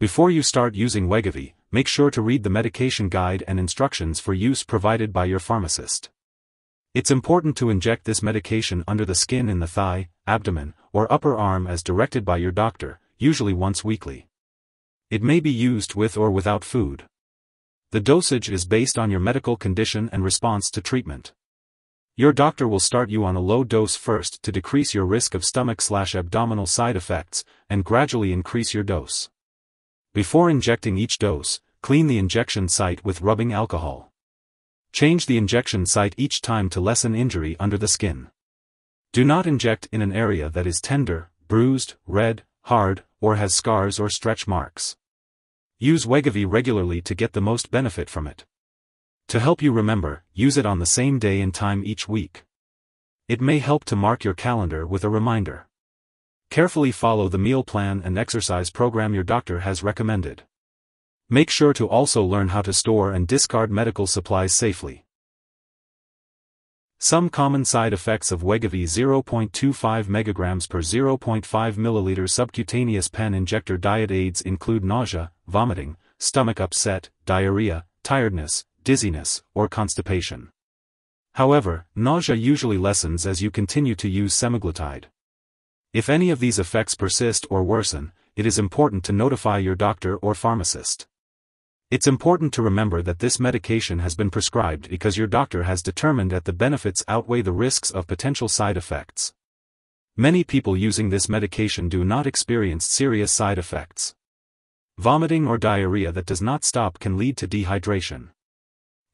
Before you start using Wegovy, make sure to read the medication guide and instructions for use provided by your pharmacist. It's important to inject this medication under the skin in the thigh, abdomen, or upper arm as directed by your doctor, usually once weekly. It may be used with or without food. The dosage is based on your medical condition and response to treatment. Your doctor will start you on a low dose first to decrease your risk of stomach/abdominal side effects, and gradually increase your dose. Before injecting each dose, clean the injection site with rubbing alcohol. Change the injection site each time to lessen injury under the skin. Do not inject in an area that is tender, bruised, red, hard, or has scars or stretch marks. Use Wegovy regularly to get the most benefit from it. To help you remember, use it on the same day and time each week. It may help to mark your calendar with a reminder. Carefully follow the meal plan and exercise program your doctor has recommended. Make sure to also learn how to store and discard medical supplies safely. Some common side effects of Wegovy 0.25 mg per 0.5 ml subcutaneous pen injector diet aids include nausea, vomiting, stomach upset, diarrhea, tiredness, dizziness, or constipation. However, nausea usually lessens as you continue to use semaglutide. If any of these effects persist or worsen, it is important to notify your doctor or pharmacist. It's important to remember that this medication has been prescribed because your doctor has determined that the benefits outweigh the risks of potential side effects. Many people using this medication do not experience serious side effects. Vomiting or diarrhea that does not stop can lead to dehydration.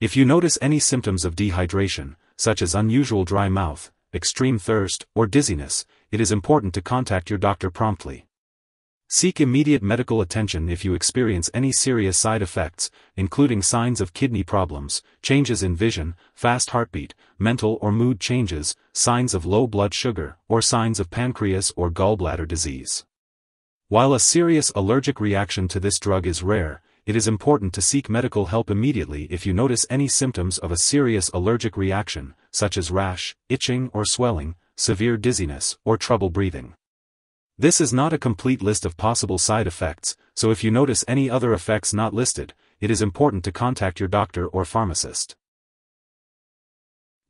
If you notice any symptoms of dehydration, such as unusual dry mouth, extreme thirst, or dizziness, it is important to contact your doctor promptly. Seek immediate medical attention if you experience any serious side effects, including signs of kidney problems, changes in vision, fast heartbeat, mental or mood changes, signs of low blood sugar, or signs of pancreas or gallbladder disease. While a serious allergic reaction to this drug is rare, it is important to seek medical help immediately if you notice any symptoms of a serious allergic reaction, such as rash, itching or swelling, severe dizziness, or trouble breathing. This is not a complete list of possible side effects, so if you notice any other effects not listed, it is important to contact your doctor or pharmacist.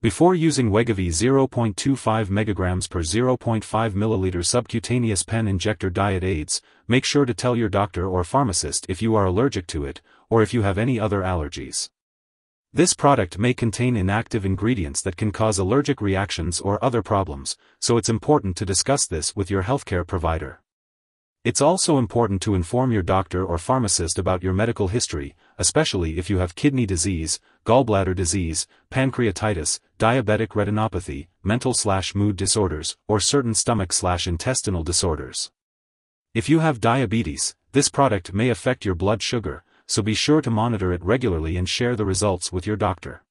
Before using Wegovy 0.25 mg per 0.5 ml subcutaneous pen injector diet aids, make sure to tell your doctor or pharmacist if you are allergic to it, or if you have any other allergies. This product may contain inactive ingredients that can cause allergic reactions or other problems, so it's important to discuss this with your healthcare provider. It's also important to inform your doctor or pharmacist about your medical history, especially if you have kidney disease, gallbladder disease, pancreatitis, diabetic retinopathy, mental/mood disorders, or certain stomach/intestinal disorders. If you have diabetes, this product may affect your blood sugar, so be sure to monitor it regularly and share the results with your doctor.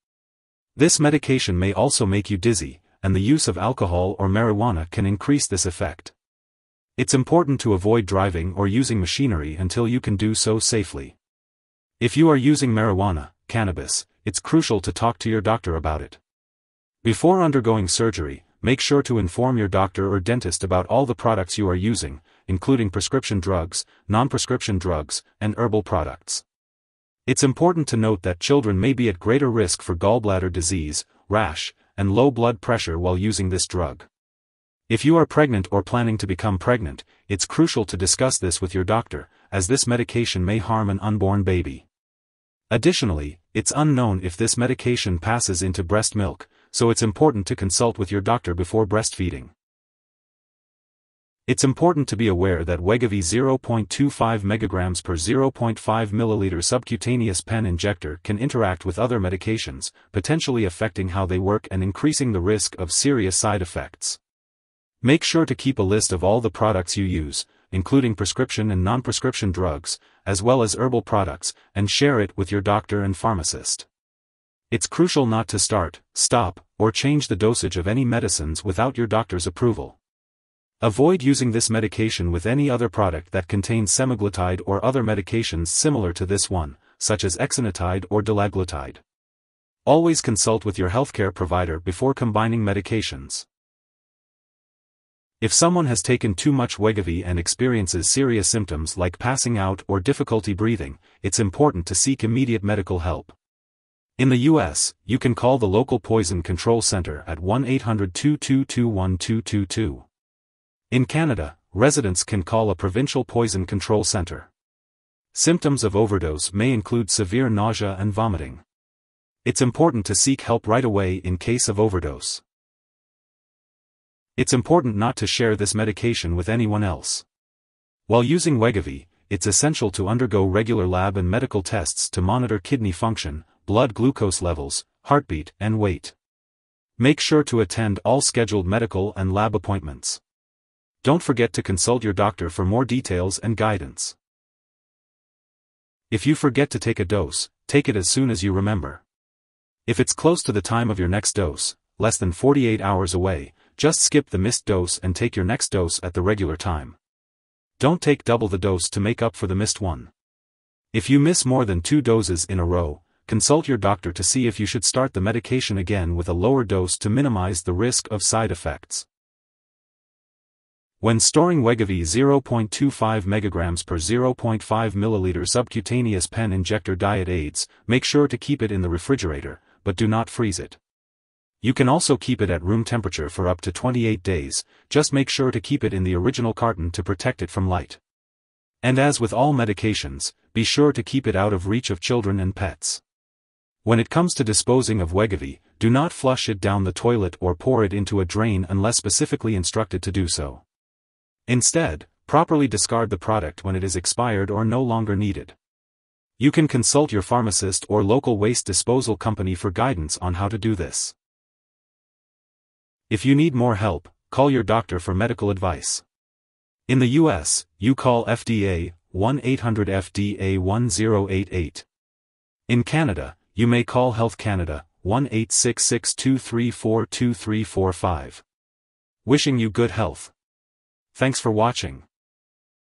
This medication may also make you dizzy, and the use of alcohol or marijuana can increase this effect. It's important to avoid driving or using machinery until you can do so safely. If you are using marijuana, cannabis, it's crucial to talk to your doctor about it. Before undergoing surgery, make sure to inform your doctor or dentist about all the products you are using, including prescription drugs, non-prescription drugs, and herbal products. It's important to note that children may be at greater risk for gallbladder disease, rash, and low blood pressure while using this drug. If you are pregnant or planning to become pregnant, it's crucial to discuss this with your doctor, as this medication may harm an unborn baby. Additionally, it's unknown if this medication passes into breast milk, so it's important to consult with your doctor before breastfeeding. It's important to be aware that Wegovy 0.25 mg per 0.5 ml subcutaneous pen injector can interact with other medications, potentially affecting how they work and increasing the risk of serious side effects. Make sure to keep a list of all the products you use, including prescription and non-prescription drugs, as well as herbal products, and share it with your doctor and pharmacist. It's crucial not to start, stop, or change the dosage of any medicines without your doctor's approval. Avoid using this medication with any other product that contains semaglutide or other medications similar to this one, such as exenatide or dulaglutide. Always consult with your healthcare provider before combining medications. If someone has taken too much Wegovy and experiences serious symptoms like passing out or difficulty breathing, it's important to seek immediate medical help. In the U.S., you can call the local poison control center at 1-800-222-1222. In Canada, residents can call a provincial poison control center. Symptoms of overdose may include severe nausea and vomiting. It's important to seek help right away in case of overdose. It's important not to share this medication with anyone else. While using Wegovy, it's essential to undergo regular lab and medical tests to monitor kidney function, blood glucose levels, heartbeat, and weight. Make sure to attend all scheduled medical and lab appointments. Don't forget to consult your doctor for more details and guidance. If you forget to take a dose, take it as soon as you remember. If it's close to the time of your next dose, less than 48 hours away, just skip the missed dose and take your next dose at the regular time. Don't take double the dose to make up for the missed one. If you miss more than 2 doses in a row, consult your doctor to see if you should start the medication again with a lower dose to minimize the risk of side effects. When storing Wegovy 0.25 mg per 0.5 ml subcutaneous pen injector diet aids, make sure to keep it in the refrigerator, but do not freeze it. You can also keep it at room temperature for up to 28 days, just make sure to keep it in the original carton to protect it from light. And as with all medications, be sure to keep it out of reach of children and pets. When it comes to disposing of Wegovy, do not flush it down the toilet or pour it into a drain unless specifically instructed to do so. Instead, properly discard the product when it is expired or no longer needed. You can consult your pharmacist or local waste disposal company for guidance on how to do this. If you need more help, call your doctor for medical advice. In the U.S., you call FDA, 1-800-FDA-1088. In Canada, you may call Health Canada, 1-866-234-2345. Wishing you good health. Thanks for watching.